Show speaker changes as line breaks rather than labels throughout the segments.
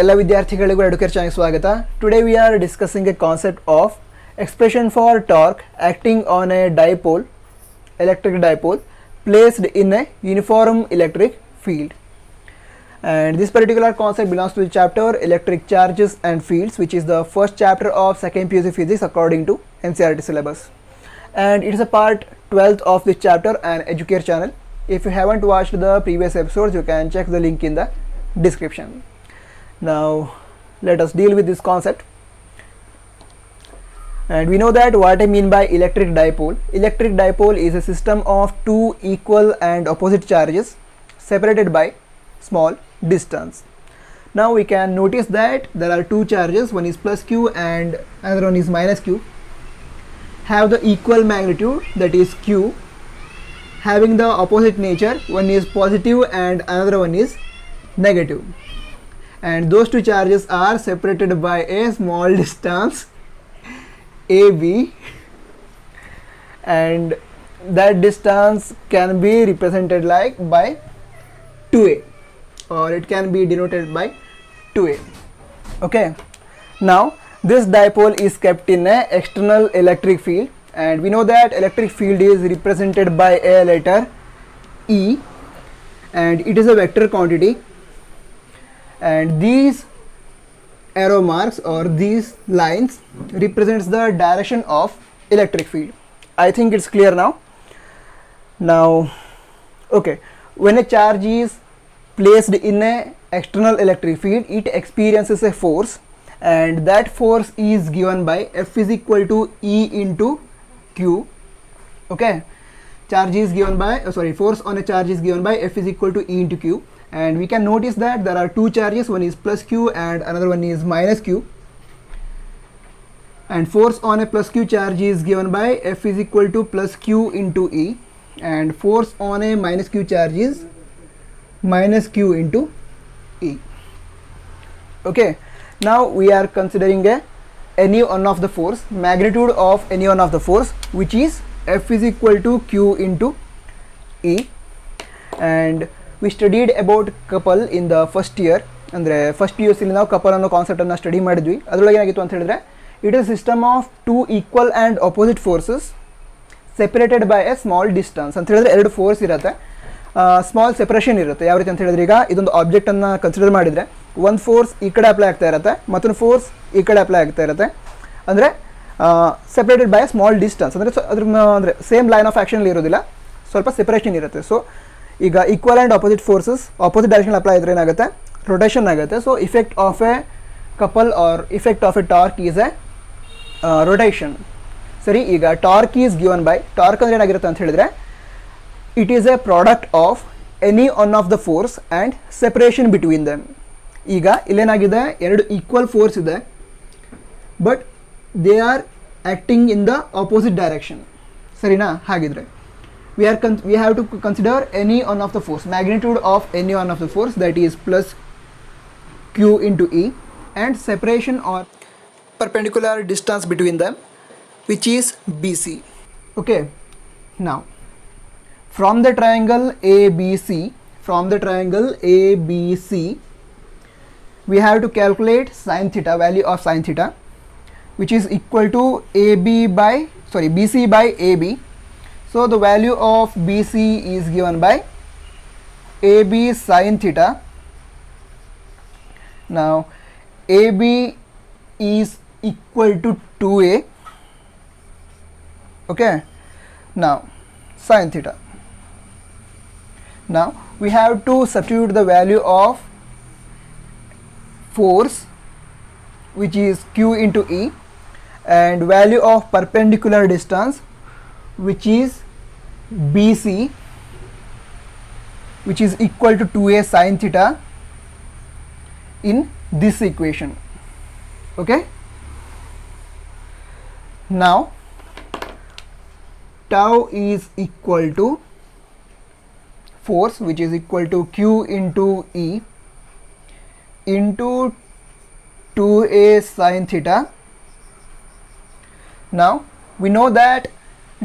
ಎಲ್ಲ ವಿದ್ಯಾರ್ಥಿಗಳಿಗೂ ಎಡುಕೇರ್ ಚಾನೆಲ್ಗೆ ಸ್ವಾಗತ. Today we are discussing a concept of expression for torque acting on a dipole, electric dipole placed in a uniform electric field. And this particular concept belongs to the chapter electric charges and fields, which is the first chapter of second PUC physics according to NCERT syllabus. And it is a part 12th of this chapter and Educare channel. If you haven't watched the previous episodes, you can check the link in the description. Now let us deal with this concept. And we know that what I mean by electric dipole. Electric dipole is a system of two equal and opposite charges separated by small distance. Now we can notice that there are two charges, one is plus q and another one is minus q, have the equal magnitude, that is q, having the opposite nature, one is positive and another one is negative, and those two charges are separated by a small distance AB, and that distance can be represented like by 2a, or it can be denoted by 2a. Okay, now this dipole is kept in a external electric field, and we know that electric field is represented by a letter E, and it is a vector quantity, and these arrow marks or these lines represents the direction of electric field. I think it's clear now. Okay, when a charge is placed in a external electric field, it experiences a force, and that force is given by F is equal to E into Q. Okay, charge is given by force on a charge is given by F is equal to E into Q, and we can notice that there are two charges, one is plus q and another one is minus q, and force on a plus q charge is given by F is equal to plus q into E, and force on a minus q charge is minus q into E. Okay, now we are considering any one of the force, magnitude of any one of the force, which is F is equal to q into E, and we studied about couple in the first year. ಅಂದರೆ first PUC ನಾವು couple ಅನ್ನೋ ಕಾನ್ಸೆಪ್ಟನ್ನು study ಮಾಡಿದ್ವಿ. ಅದರೊಳಗೆ ಏನಾಗಿತ್ತು ಅಂತ ಹೇಳಿದ್ರೆ, it is system of two equal and opposite forces separated by A small distance ಅಂತ ಹೇಳಿದ್ರೆ ಎರಡು ಫೋರ್ಸ್ ಇರುತ್ತೆ, ಸ್ಮಾಲ್ ಸೆಪರೇಷನ್ ಇರುತ್ತೆ. ಯಾವ ರೀತಿ ಅಂತ ಹೇಳಿದ್ರೆ, ಈಗ ಇದೊಂದು ಆಬ್ಜೆಕ್ಟನ್ನು ಕನ್ಸಿಡರ್ ಮಾಡಿದರೆ ಒಂದು ಫೋರ್ಸ್ ಈ ಕಡೆ ಅಪ್ಲೈ ಆಗ್ತಾ ಇರುತ್ತೆ, ಮತ್ತೊಂದು ಫೋರ್ಸ್ ಈ ಕಡೆ ಅಪ್ಲೈ ಆಗ್ತಾ ಇರುತ್ತೆ, ಅಂದರೆ separated by A small distance, ಅಂದರೆ ಅಂದರೆ ಸೇಮ್ ಲೈನ್ ಆಫ್ ಆ್ಯಕ್ಷನಲ್ಲಿ ಇರೋದಿಲ್ಲ, ಸ್ವಲ್ಪ ಸೆಪರೇಷನ್ ಇರುತ್ತೆ. ಸೊ ಈಗ equal and opposite forces opposite direction apply ಇದ್ರೆ ಏನಾಗುತ್ತೆ, ರೊಟೇಷನ್ ಆಗುತ್ತೆ. So effect of a couple or effect of a torque is a rotation. ಸರಿ, ಈಗ torque is given by, torque ಅಂದರೆ ಏನಾಗಿರುತ್ತೆ ಅಂತ ಹೇಳಿದರೆ, it is a product of any one of the force and separation between them. ಈಗ ಇಲ್ಲೇನಾಗಿದೆ, ಎರಡು equal force ಇದೆ, but they are acting in the opposite direction. ಸರಿನಾ? ಹಾಗಿದ್ರೆ we have to consider any one of the force, magnitude of any one of the force, that is plus q into E, and separation or perpendicular distance between them, which is BC. Okay, now from the triangle ABC, we have to calculate sin theta, value of sin theta, which is equal to BC by AB. So the value of BC is given by AB sin theta. Now AB is equal to 2a. Okay, now sin theta. Now we have to substitute the value of force, which is q into E, and value of perpendicular distance, which is BC, which is equal to 2a sin theta, in this equation. Okay, now tau is equal to force, which is equal to q into E into 2a sin theta. Now we know that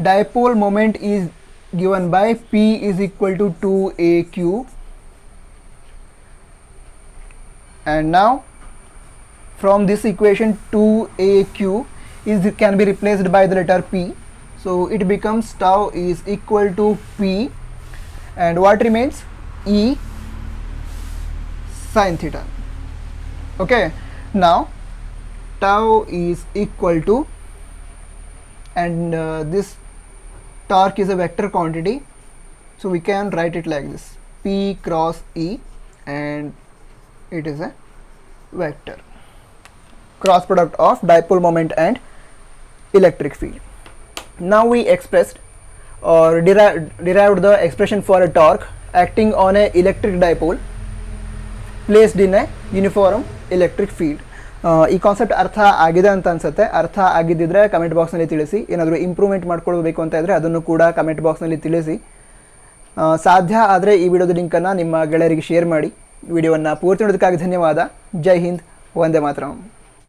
dipole moment is given by P is equal to 2aq, and now from this equation 2aq can be replaced by the letter p. So it becomes tau is equal to p, and what remains? E sin theta. Okay, now tau is equal to, and this torque is a vector quantity, so we can write it like this: P cross E, and it is a vector, cross product of dipole moment and electric field. Now we expressed or derived the expression for a torque acting on a electric dipole placed in a uniform electric field. ಈ concept ಅರ್ಥ ಆಗಿದೆ ಅಂತ ಅನ್ಸುತ್ತೆ. ಅರ್ಥ ಆಗಿದ್ದಿದ್ರೆ comment ಬಾಕ್ಸ್ನಲ್ಲಿ ತಿಳಿಸಿ. ಏನಾದರೂ improvement ಮಾಡ್ಕೊಳ್ಬೇಕು ಅಂತ ಇದ್ದರೆ ಅದನ್ನು ಕೂಡ ಕಮೆಂಟ್ ಬಾಕ್ಸ್ನಲ್ಲಿ ತಿಳಿಸಿ. ಸಾಧ್ಯ ಆದರೆ ಈ ವಿಡಿಯೋದ ಲಿಂಕನ್ನು ನಿಮ್ಮ ಗೆಳೆಯರಿಗೆ ಶೇರ್ ಮಾಡಿ. ವಿಡಿಯೋವನ್ನು ಪೂರ್ತಿ ನೋಡೋದಕ್ಕಾಗಿ ಧನ್ಯವಾದ. ಜೈ ಹಿಂದ್, ವಂದೇ ಮಾತರಂ.